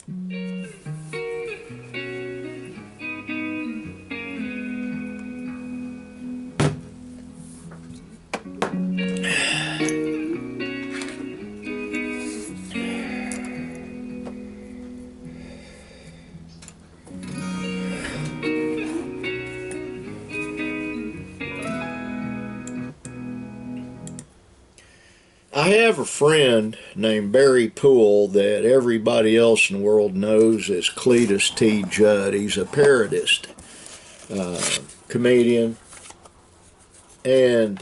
I have a friend named Barry Poole that everybody else in the world knows as Cletus T. Judd. He's a parodist, comedian, and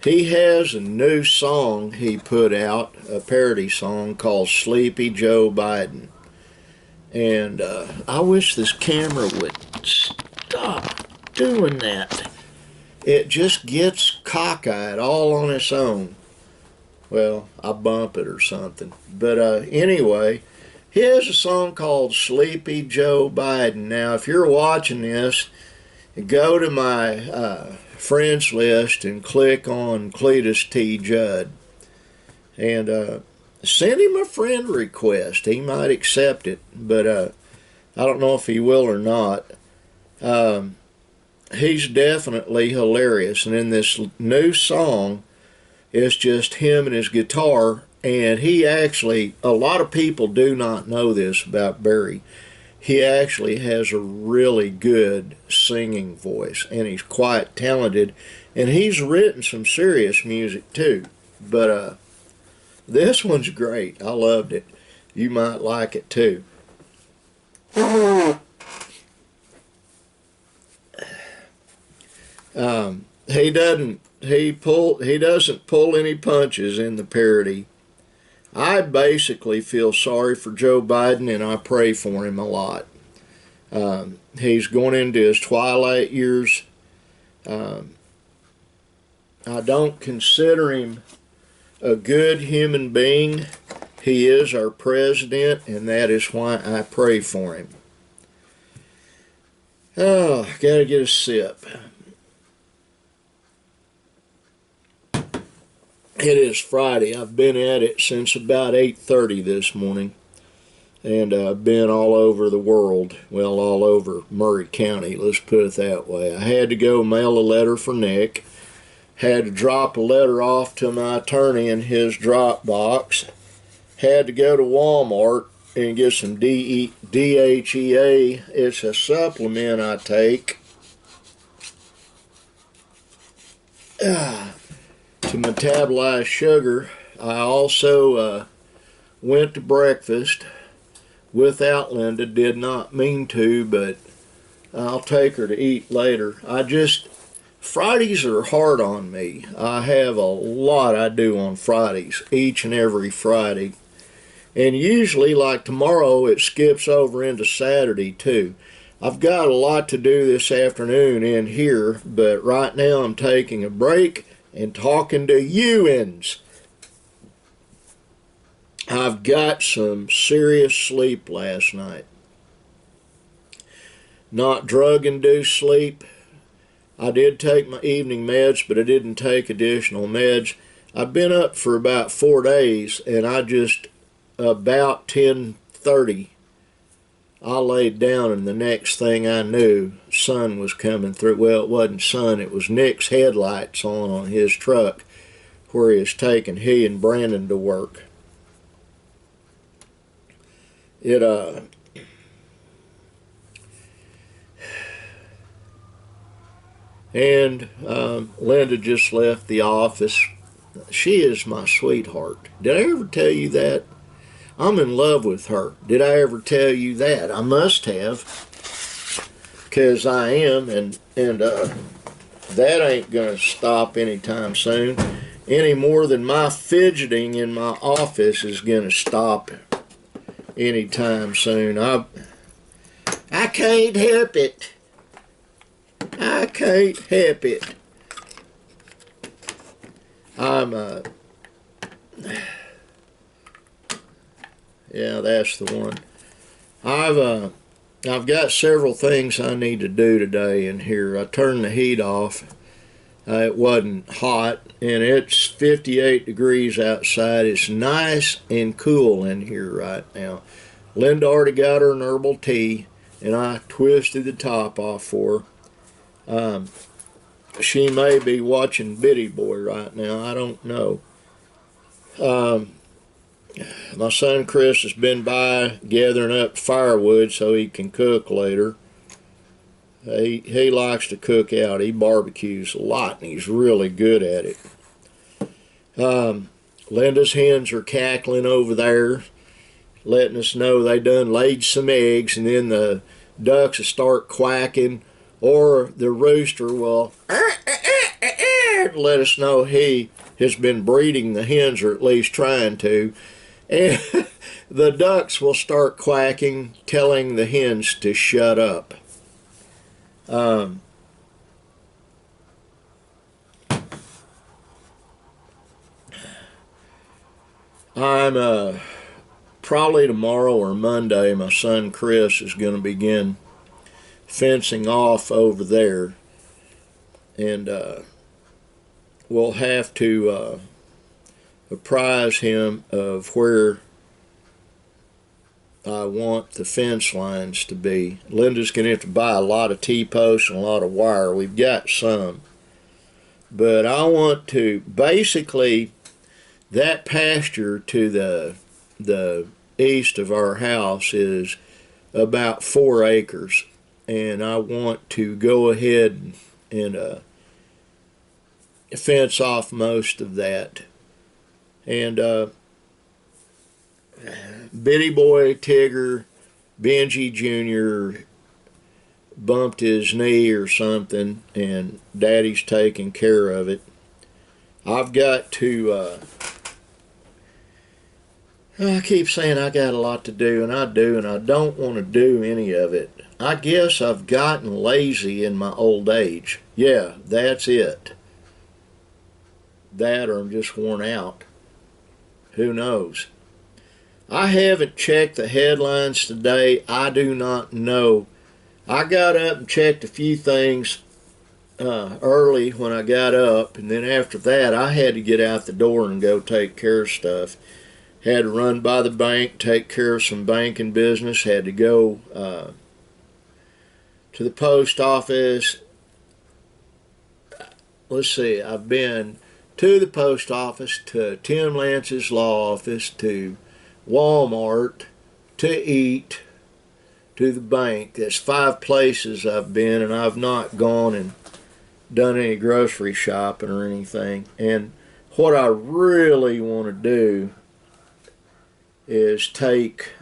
he has a new song he put out, a parody song called Sleepy Joe Biden. And I wish this camera would stop doing that. It just gets cockeyed all on its own. Well, I bump it or something. But anyway, he has a song called Sleepy Joe Biden. Now, if you're watching this, go to my friends list and click on Cletus T. Judd. And send him a friend request. He might accept it, but I don't know if he will or not. He's definitely hilarious. And in this new song, it's just him and his guitar, and he actually, a lot of people do not know this about Barry. He actually has a really good singing voice, and he's quite talented, and he's written some serious music too. But this one's great. I loved it. You might like it too. He doesn't pull any punches in the parody. I basically feel sorry for Joe Biden, and I pray for him a lot. He's going into his twilight years. I don't consider him a good human being. He is our president, and that is why I pray for him. Oh, gotta get a sip. It is Friday. I've been at it since about 8:30 this morning, and I've been all over the world. Well, all over Murray County, let's put it that way. I had to go mail a letter for Nick, had to drop a letter off to my attorney in his drop box, had to go to Walmart and get some DHEA. It's a supplement I take to metabolize sugar. I also went to breakfast without Linda. Did not mean to, but I'll take her to eat later. Fridays are hard on me. I have a lot I do on Fridays, each and every Friday. And usually, like tomorrow, it skips over into Saturday too. I've got a lot to do this afternoon in here, but right now I'm taking a break and talking to you-ins. I've got some serious sleep last night. Not drug-induced sleep. I did take my evening meds, but I didn't take additional meds. I've been up for about 4 days, and about 10:30, I laid down, and the next thing I knew, sun was coming through. Well, it wasn't sun, it was Nick's headlights on his truck where he was taking he and Brandon to work. Linda just left the office. She is my sweetheart. Did I ever tell you that? I'm in love with her. Did I ever tell you that? I must have, because I am, and that ain't going to stop anytime soon, any more than my fidgeting in my office is going to stop anytime soon. I can't help it. I can't help it. Yeah, that's the one. I've got several things I need to do today in here. I turned the heat off. It wasn't hot, and it's 58 degrees outside. It's nice and cool in here right now. Linda already got her an herbal tea, and I twisted the top off for her. She may be watching Bitty Boy right now. I don't know. My son Chris has been by gathering up firewood so he can cook later. He likes to cook out. He barbecues a lot, and he's really good at it. Linda's hens are cackling over there, letting us know they done laid some eggs, and then the ducks will start quacking, or the rooster will let us know he has been breeding the hens, or at least trying to. And the ducks will start quacking, telling the hens to shut up. I'm probably tomorrow or Monday, my son Chris is going to begin fencing off over there, and we'll have to apprise him of where I want the fence lines to be. Linda's going to have to buy a lot of T-posts and a lot of wire. We've got some, but I want to basically, that pasture to the east of our house is about 4 acres, and I want to go ahead and fence off most of that. And Bitty Boy Tigger, Benji Jr. bumped his knee or something, and Daddy's taking care of it. I've got to, I keep saying I got a lot to do, and I do, and I don't want to do any of it. I guess I've gotten lazy in my old age. Yeah, that's it. That, or I'm just worn out. Who knows? I haven't checked the headlines today. I do not know. I got up and checked a few things early when I got up, and then after that I had to get out the door and go take care of stuff. Had to run by the bank, take care of some banking business, had to go to the post office. Let's see, I've been to the post office, to Tim Lance's law office, to Walmart, to eat, to the bank. That's 5 places I've been, and I've not gone and done any grocery shopping or anything. And what I really want to do is take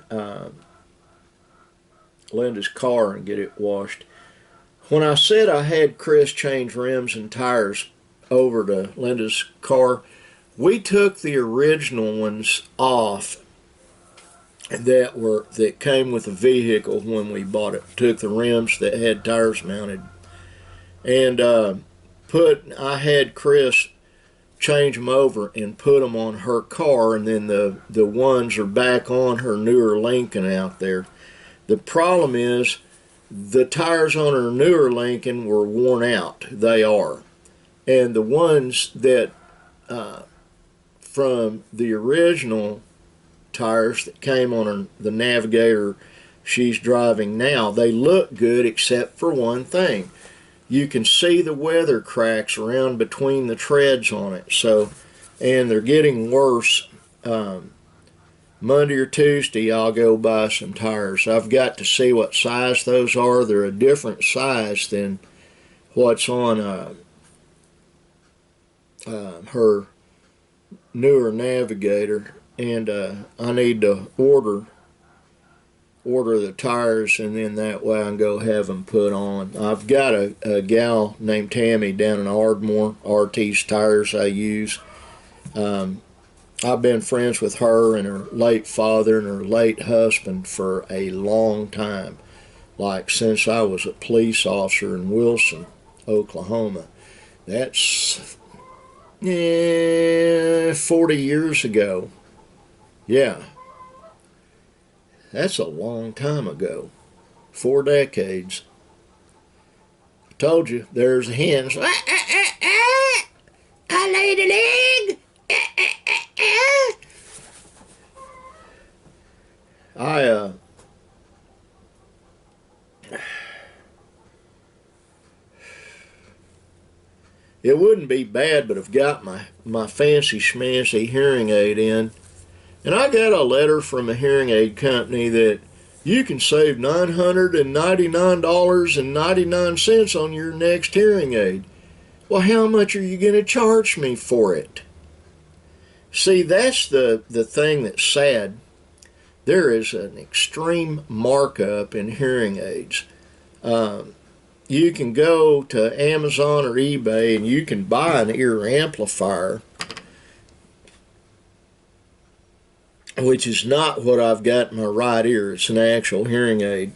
Linda's car and get it washed. When I said I had Chris change rims and tires over to Linda's car, we took the original ones off that came with the vehicle when we bought it. Took the rims that had tires mounted, and I had Chris change them over and put them on her car, and then the ones are back on her newer Lincoln out there. The problem is the tires on her newer Lincoln were worn out. They are. And the ones that from the original tires that came on the Navigator she's driving now, they look good except for one thing. You can see the weather cracks around between the treads on it. So, and they're getting worse. Monday or Tuesday I'll go buy some tires. I've got to see what size those are. They're a different size than what's on her newer Navigator, and I need to order the tires, and then that way I can go have them put on. I've got a gal named Tammy down in Ardmore, RT's tires I use. I've been friends with her and her late father and her late husband for a long time, like since I was a police officer in Wilson, Oklahoma. That's 40 years ago. Yeah. That's a long time ago. 4 decades. I told you, there's hens. I laid an egg. it wouldn't be bad, but I've got my fancy schmancy hearing aid in. And I got a letter from a hearing aid company that you can save $999.99 on your next hearing aid. Well, how much are you going to charge me for it? See, that's the thing that's sad. There is an extreme markup in hearing aids. You can go to Amazon or eBay and you can buy an ear amplifier, which is not what I've got in my right ear. It's an actual hearing aid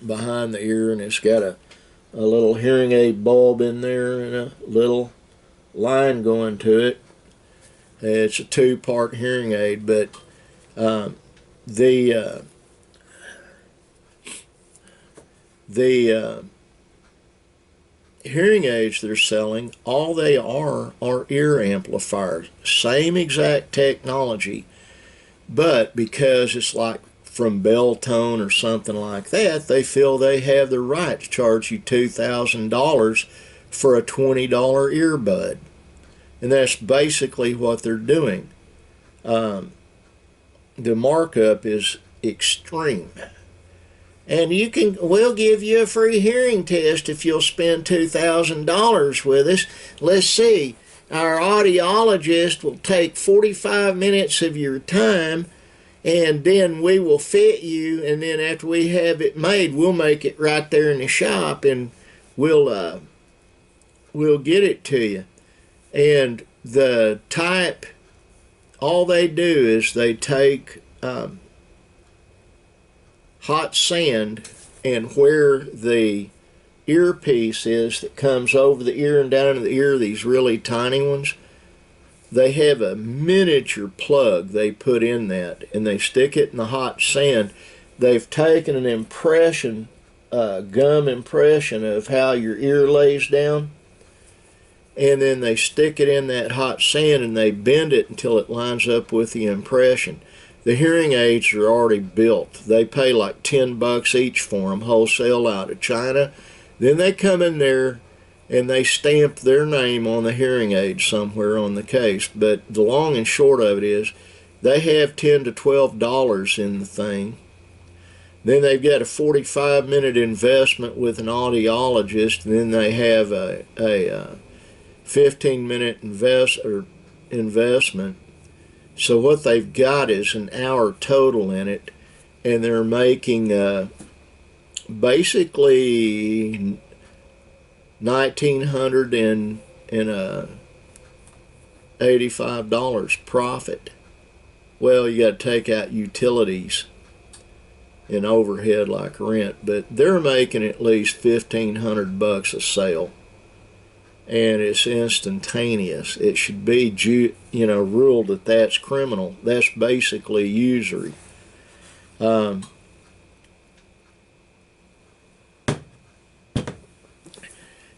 behind the ear, and it's got a little hearing aid bulb in there and a little line going to it. It's a two-part hearing aid, but the hearing aids they're selling, all they are ear amplifiers. Same exact technology, but because it's like from Belltone or something like that, they feel they have the right to charge you $2,000 for a $20 earbud. And that's basically what they're doing. The markup is extreme. And we'll give you a free hearing test if you'll spend $2,000 with us. Let's see, our audiologist will take 45 minutes of your time, and then we will fit you, and then after we have it made, we'll make it right there in the shop, and we'll get it to you. And the type, all they do is they take hot sand, and where the earpiece is that comes over the ear and down into the ear, these really tiny ones, they have a miniature plug they put in that, and they stick it in the hot sand. They've taken an impression, gum impression of how your ear lays down, and then they stick it in that hot sand and they bend it until it lines up with the impression. The hearing aids are already built. They pay like $10 each for them, wholesale out of China. Then they come in there and they stamp their name on the hearing aid somewhere on the case. But the long and short of it is they have $10 to $12 in the thing. Then they've got a 45-minute investment with an audiologist, and then they have a 15-minute investment. So what they've got is an hour total in it, and they're making basically $1,985 profit. Well, you got to take out utilities and overhead like rent, but they're making at least $1,500 a sale. And it's instantaneous. It should be, ruled that that's criminal. That's basically usury.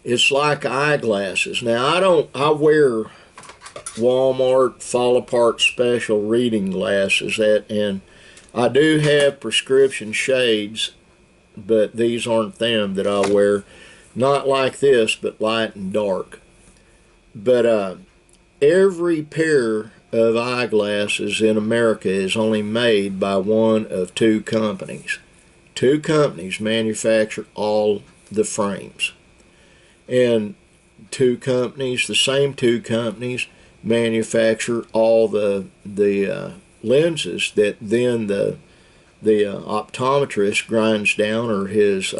It's like eyeglasses. Now, I wear Walmart fall apart special reading glasses, and I do have prescription shades, but these aren't them that I wear. Not like this, but light and dark. But every pair of eyeglasses in America is only made by one of two companies. Two companies manufacture all the frames. And the same two companies, manufacture all the lenses that then the optometrist grinds down, or his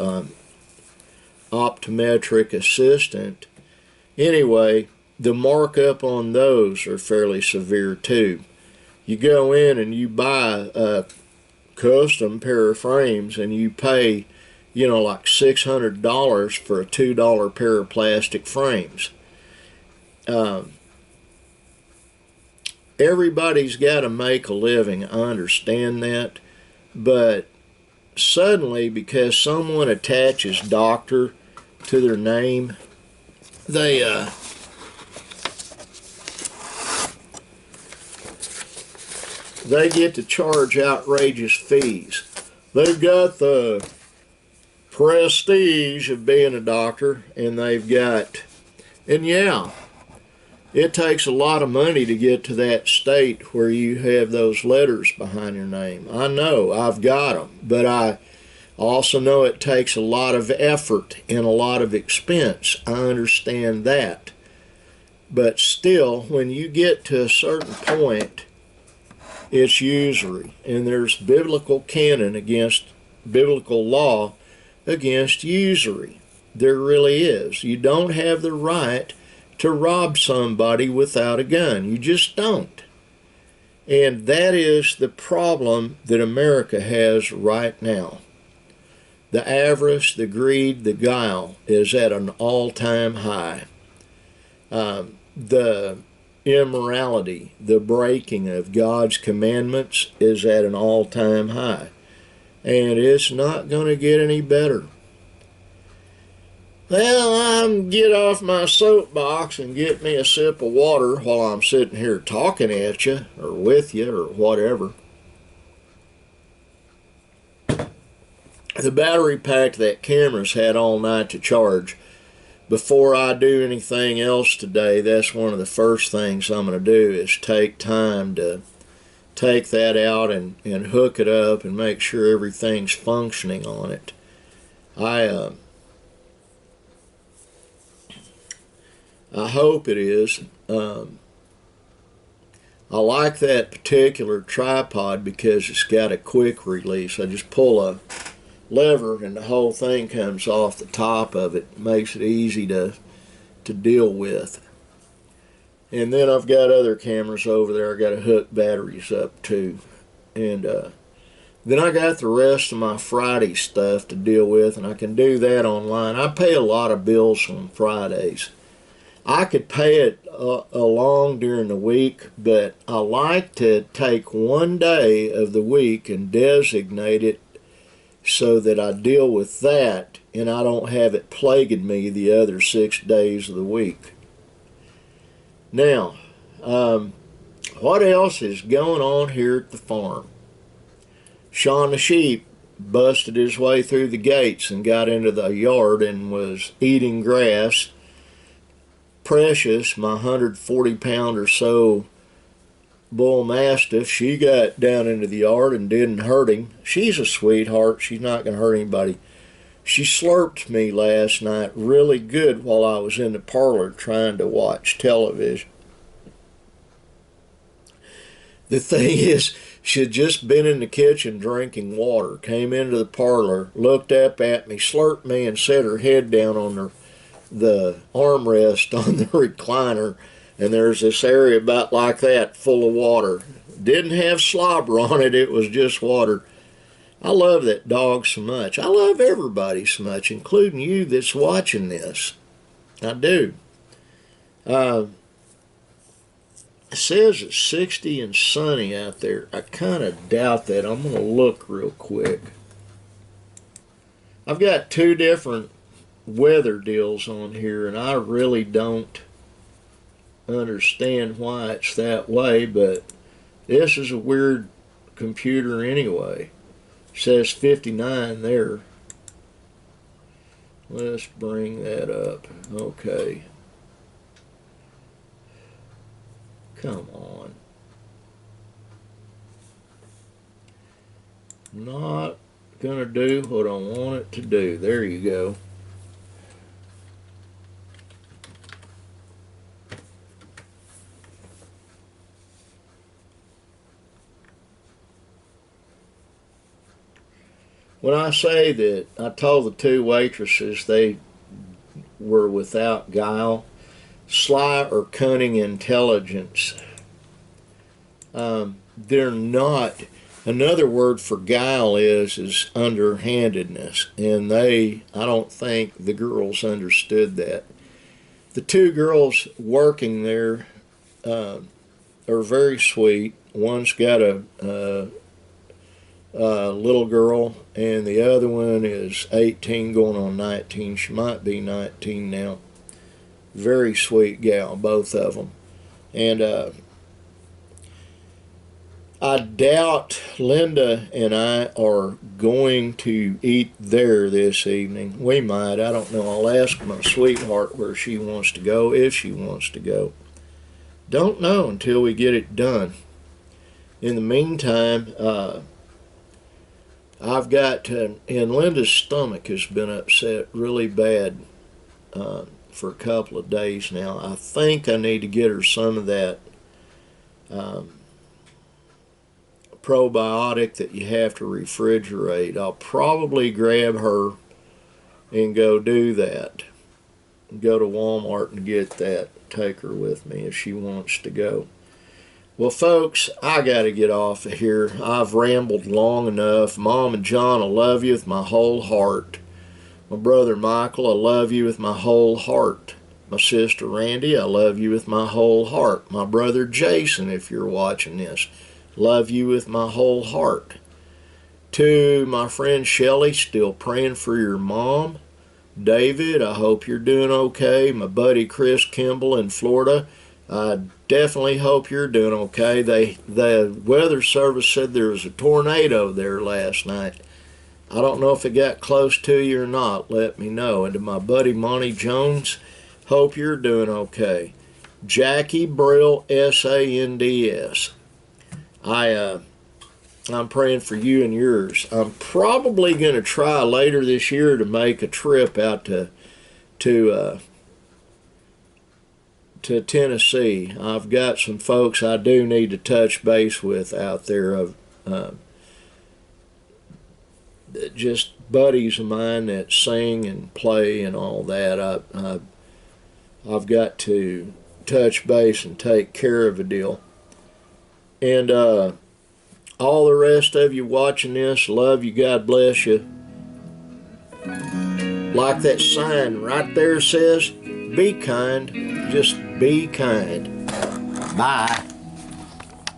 optometric assistant. Anyway, the markup on those are fairly severe too. You go in and you buy a custom pair of frames, and you pay, like $600 for a $2 pair of plastic frames. Everybody's got to make a living, I understand that, but suddenly, because someone attaches doctor to their name, they get to charge outrageous fees. They've got the prestige of being a doctor, and they've got, and yeah, it takes a lot of money to get to that state where you have those letters behind your name. I know, I've got them, but I also know it takes a lot of effort and a lot of expense. I understand that. But still, when you get to a certain point, it's usury. And there's biblical law against usury. There really is. You don't have the right to rob somebody without a gun. You just don't. And that is the problem that America has right now. The avarice, the greed, the guile is at an all-time high. The immorality, the breaking of God's commandments is at an all-time high. And it's not going to get any better. Well, I'm get off my soapbox and get me a sip of water while I'm sitting here talking at you or with you or whatever. The battery pack that camera's had all night to charge. Before I do anything else today, that's one of the first things I'm going to do is take time to take that out and hook it up and make sure everything's functioning on it. I hope it is. I like that particular tripod because it's got a quick release. I just pull a lever and the whole thing comes off the top of it. It makes it easy to deal with. And then I've got other cameras over there I got to hook batteries up to. And then I got the rest of my Friday stuff to deal with, and I can do that online. I pay a lot of bills on Fridays. I could pay it along during the week, but I like to take one day of the week and designate it so that I deal with that and I don't have it plaguing me the other 6 days of the week. Now, what else is going on here at the farm? Shaun the sheep busted his way through the gates and got into the yard and was eating grass. Precious, my 140-pound or so bull mastiff, she got down into the yard and didn't hurt him. She's a sweetheart. She's not going to hurt anybody. She slurped me last night really good while I was in the parlor trying to watch television. The thing is, she had just been in the kitchen drinking water, came into the parlor, looked up at me, slurped me, and set her head down on the armrest on the recliner, and there's this area about like that full of water. Didn't have slobber on it, it was just water. I love that dog so much. I love everybody so much, including you that's watching this. I do. It says it's 60 and sunny out there. I kind of doubt that. I'm going to look real quick. I've got two different weather deals on here, and I really don't understand why it's that way, but this is a weird computer anyway. It says 59 there. Let's bring that up. Okay. Come on. Not gonna do what I want it to do. There you go. When I say that I told the two waitresses they were without guile, sly or cunning intelligence, they're not. Another word for guile is underhandedness, and I don't think the girls understood that. The two girls working there are very sweet. One's got a little girl, and the other one is 18 going on 19. She might be 19 now. Very sweet gal, both of them. And I doubt Linda and I are going to eat there this evening. We might. I don't know. I'll ask my sweetheart where she wants to go, if she wants to go. Don't know until we get it done. In the meantime, I've got, and Linda's stomach has been upset really bad for a couple of days now. I think I need to get her some of that probiotic that you have to refrigerate. I'll probably grab her and go do that. Go to Walmart and get that. Take her with me if she wants to go. Well, folks, I got to get off of here. I've rambled long enough. Mom and John, I love you with my whole heart. My brother Michael, I love you with my whole heart. My sister Randy, I love you with my whole heart. My brother Jason, if you're watching this, love you with my whole heart. To my friend Shelly, still praying for your mom. David, I hope you're doing okay. My buddy Chris Kimball in Florida, I definitely hope you're doing okay. The weather service said there was a tornado there last night. I don't know if it got close to you or not. Let me know. And to my buddy Monty Jones, hope you're doing okay. Jackie Brill, SANDS. I'm praying for you and yours. I'm probably going to try later this year to make a trip out to Tennessee. I've got some folks I do need to touch base with out there, of just buddies of mine that sing and play and all that. I've got to touch base and take care of a deal. And all the rest of you watching this, love you, God bless you. Like that sign right there says, be kind, just be kind. Bye.